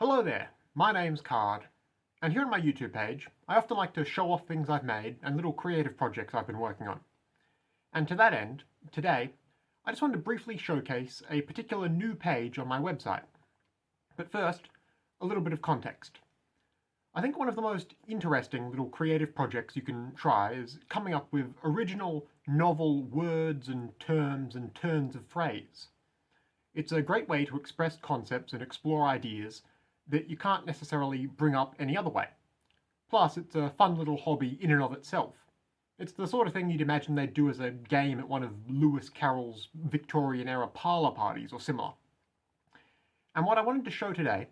Hello there, my name's Card, and here on my YouTube page, I often like to show off things I've made and little creative projects I've been working on. And to that end, today, I just wanted to briefly showcase a particular new page on my website. But first, a little bit of context. I think one of the most interesting little creative projects you can try is coming up with original, novel words and terms and turns of phrase. It's a great way to express concepts and explore ideas that you can't necessarily bring up any other way. Plus, it's a fun little hobby in and of itself. It's the sort of thing you'd imagine they'd do as a game at one of Lewis Carroll's Victorian-era parlour parties or similar. And what I wanted to show today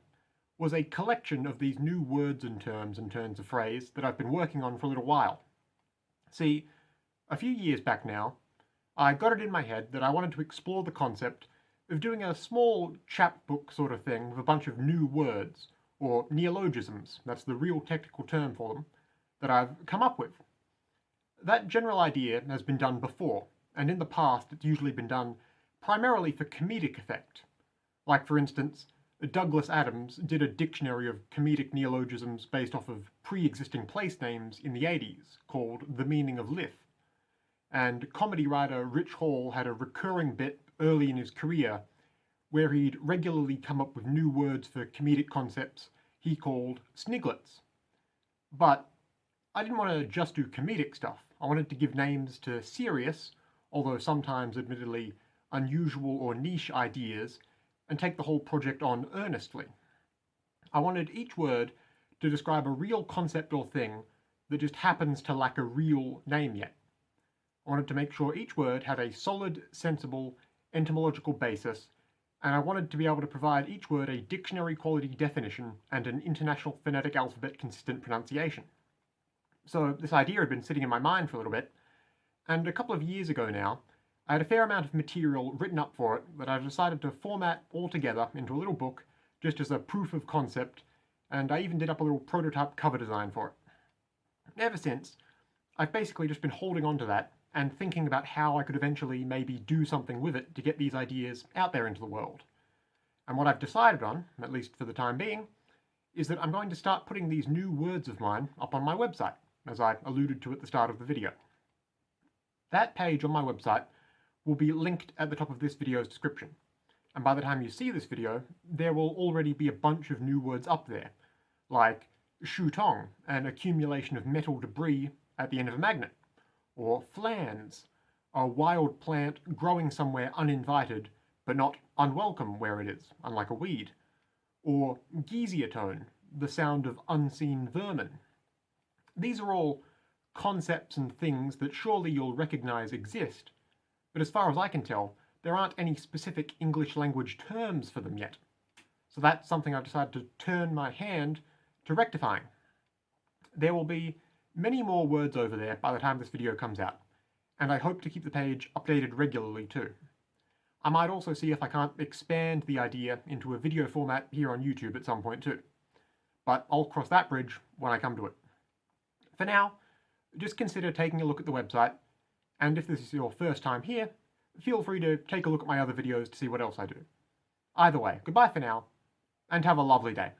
was a collection of these new words and terms and turns of phrase that I've been working on for a little while. See, a few years back now, I got it in my head that I wanted to explore the concept of doing a small chapbook sort of thing with a bunch of new words, or neologisms, that's the real technical term for them, that I've come up with. That general idea has been done before, and in the past it's usually been done primarily for comedic effect. Like, for instance, Douglas Adams did a dictionary of comedic neologisms based off of pre-existing place names in the 80s, called The Meaning of Lith. And comedy writer Rich Hall had a recurring bit early in his career where he'd regularly come up with new words for comedic concepts he called sniglets. But I didn't want to just do comedic stuff. I wanted to give names to serious, although sometimes admittedly unusual or niche ideas, and take the whole project on earnestly. I wanted each word to describe a real concept or thing that just happens to lack a real name yet. I wanted to make sure each word had a solid, sensible, etymological basis, and I wanted to be able to provide each word a dictionary-quality definition and an International Phonetic Alphabet consistent pronunciation. So this idea had been sitting in my mind for a little bit, and a couple of years ago now, I had a fair amount of material written up for it that I decided to format all together into a little book just as a proof of concept, and I even did up a little prototype cover design for it. Ever since, I've basically just been holding on to that and thinking about how I could eventually maybe do something with it to get these ideas out there into the world. And what I've decided on, at least for the time being, is that I'm going to start putting these new words of mine up on my website, as I alluded to at the start of the video. That page on my website will be linked at the top of this video's description, and by the time you see this video, there will already be a bunch of new words up there, like shutong, an accumulation of metal debris at the end of a magnet, or flans, a wild plant growing somewhere uninvited, but not unwelcome where it is, unlike a weed, or giesiotone, the sound of unseen vermin. These are all concepts and things that surely you'll recognize exist, but as far as I can tell, there aren't any specific English language terms for them yet. So that's something I've decided to turn my hand to rectifying. There will be many more words over there by the time this video comes out, and I hope to keep the page updated regularly too. I might also see if I can't expand the idea into a video format here on YouTube at some point too. But I'll cross that bridge when I come to it. For now, just consider taking a look at the website, and if this is your first time here, feel free to take a look at my other videos to see what else I do. Either way, goodbye for now, and have a lovely day.